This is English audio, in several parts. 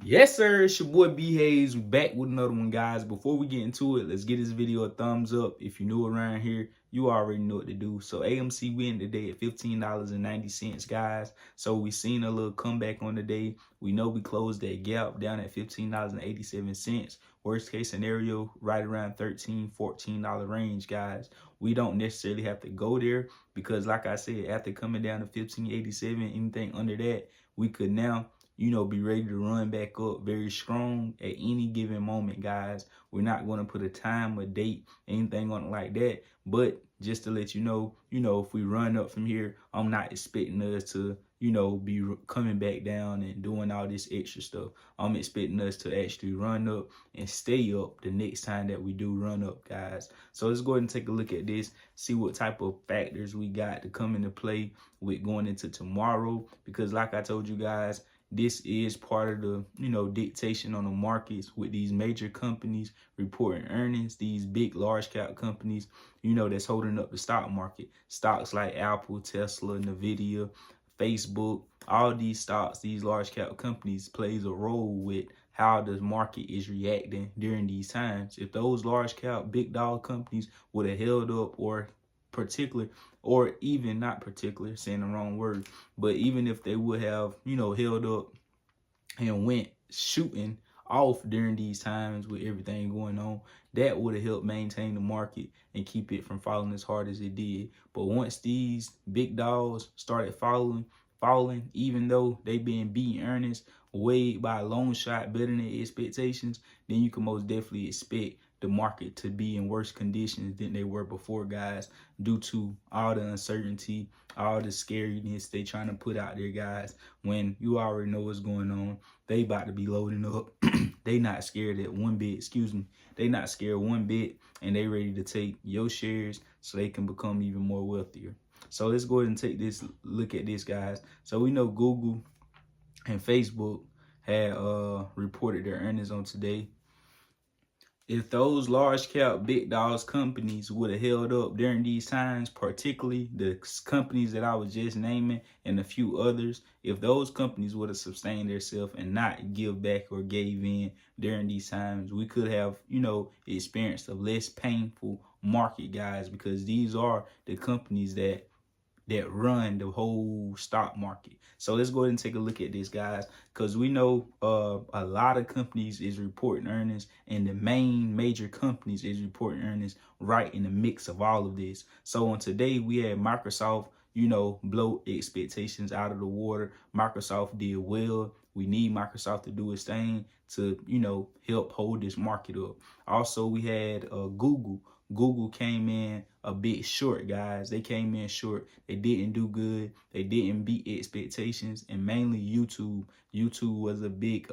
Yes, sir. It's your boy B Hayes. We back with another one, guys. Before we get into it, let's give this video a thumbs up. If you're new around here, you already know what to do. So AMC win today at $15.90, guys. So we seen a little comeback on the day. We know we closed that gap down at $15.87. Worst case scenario, right around $13, $14 range, guys. We don't necessarily have to go there because, like I said, after coming down to $15.87, anything under that, we could now be ready to run back up very strong at any given moment, guys. We're not going to put a time, a date, anything on it like that. But just to let you know, if we run up from here, I'm not expecting us to, be coming back down and doing all this extra stuff. I'm expecting us to actually run up and stay up the next time that we do run up, guys. So let's go ahead and take a look at this, see what type of factors we got to come into play with going into tomorrow. Because like I told you guys, this is part of the, dictation on the markets with these major companies reporting earnings, these big, large cap companies, that's holding up the stock market. Stocks like Apple, Tesla, Nvidia, Facebook, all these stocks, these large cap companies plays a role with how the market is reacting during these times. If those large cap, big dog companies would have held up or particular, or even not particular, saying the wrong word, but even if they would have, held up and went shooting off during these times with everything going on, that would have helped maintain the market and keep it from falling as hard as it did. But once these big dogs started falling, even though they been beating earnings way by a long shot better than expectations, then you can most definitely expect the market to be in worse conditions than they were before, guys, due to all the uncertainty, all the scariness they trying to put out there, guys. When you already know what's going on, they about to be loading up. They not scared at one bit, they not scared one bit, and they ready to take your shares so they can become even more wealthier. So let's go ahead and take this look at this, guys. So we know Google and Facebook had reported their earnings on today. If those large cap big dogs companies would have held up during these times, particularly the companies that I was just naming and a few others, if those companies would have sustained themselves and not give back or gave in during these times, we could have, experienced a less painful market, guys, because these are the companies that run the whole stock market. So let's go ahead and take a look at this, guys, because we know a lot of companies is reporting earnings, and the main major companies is reporting earnings right in the mix of all of this. So on today, we had Microsoft, blow expectations out of the water. Microsoft did well. We need Microsoft to do its thing to, help hold this market up. Also, we had Google. Google came in a bit short, guys. They came in short. They didn't do good. They didn't beat expectations, and mainly YouTube. YouTube was a big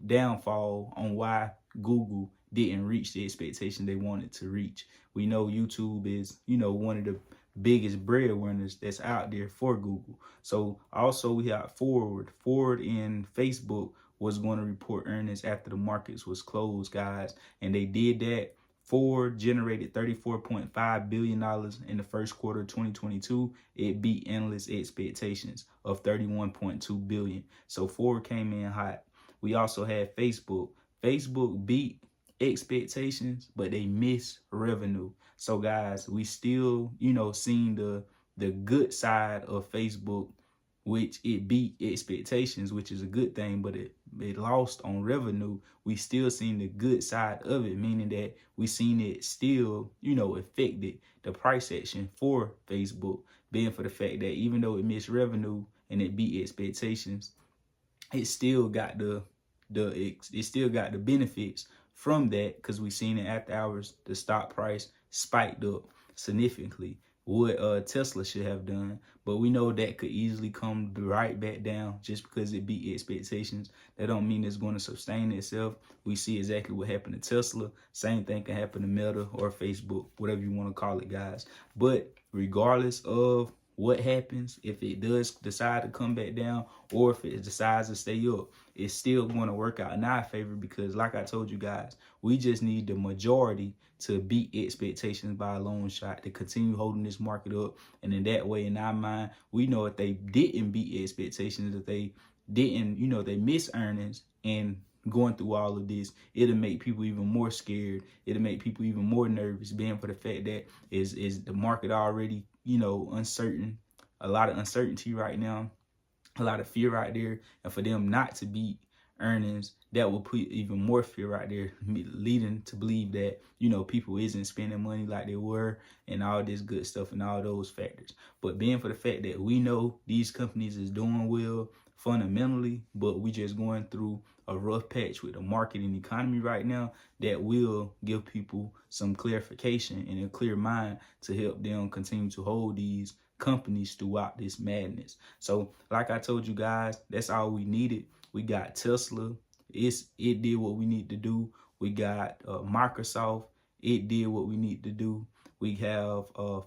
downfall on why Google didn't reach the expectation they wanted to reach. We know YouTube is, one of the biggest breadwinners that's out there for Google. So also we have Ford and Facebook was going to report earnings after the markets was closed, guys, and they did that. Ford generated $34.5 billion in the first quarter of 2022. It beat analyst expectations of $31.2 billion. So Ford came in hot. We also had Facebook. Facebook beat expectations, but they missed revenue. So guys, we still, seeing the good side of Facebook, which it beat expectations, which is a good thing, but it lost on revenue. We still seen the good side of it, meaning that we seen it still, affected the price action for Facebook, being for the fact that even though it missed revenue and it beat expectations, it still got the benefits from that, because we seen it after hours, the stock price spiked up significantly, what Tesla should have done. But we know that could easily come right back down. Just because it beat expectations, that don't mean it's going to sustain itself. We see exactly what happened to Tesla. Same thing can happen to Meta or Facebook, whatever you want to call it, guys. But regardless of what happens, if it does decide to come back down or if it decides to stay up, it's still going to work out in our favor, because like I told you guys, we just need the majority to beat expectations by a long shot to continue holding this market up. And in that way, in our mind, we know if they didn't beat expectations, if they didn't, they miss earnings and going through all of this, it'll make people even more scared. It'll make people even more nervous, being for the fact that is the market already, uncertain, a lot of uncertainty right now, a lot of fear out there. And for them not to beat earnings, that will put even more fear out there, leading to believe that, people isn't spending money like they were and all this good stuff and all those factors. But being for the fact that we know these companies is doing well fundamentally, but we just going through a rough patch with the market and economy right now, that will give people some clarification and a clear mind to help them continue to hold these companies throughout this madness. So like I told you guys, that's all we needed. We got Tesla, it did what we need to do. We got Microsoft, it did what we need to do. We have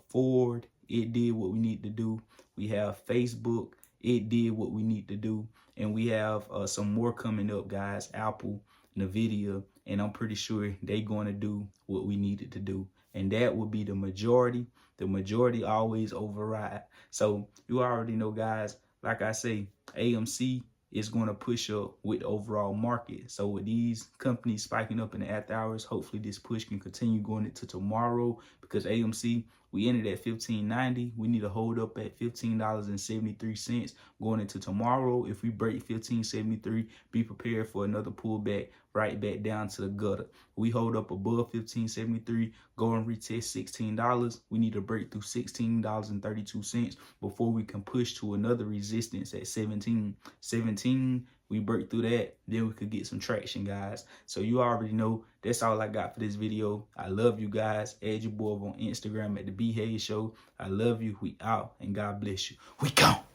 Ford, it did what we need to do. We have Facebook, it did what we need to do. And we have some more coming up, guys. Apple, Nvidia, and I'm pretty sure they're going to do what we needed to do. And that will be the majority. The majority always override. So you already know, guys, like I say, AMC is going to push up with the overall market. So with these companies spiking up in the after hours, hopefully this push can continue going into tomorrow, because AMC, we ended at $15.90. We need to hold up at $15.73 going into tomorrow. If we break $15.73, be prepared for another pullback right back down to the gutter. We hold up above $15.73, go and retest $16. We need to break through $16.32 before we can push to another resistance at $17. We break through that, then we could get some traction, guys. So you already know, that's all I got for this video. I love you guys. Add your boy on Instagram at The B Hayes Show. I love you. We out, and God bless you. We gone.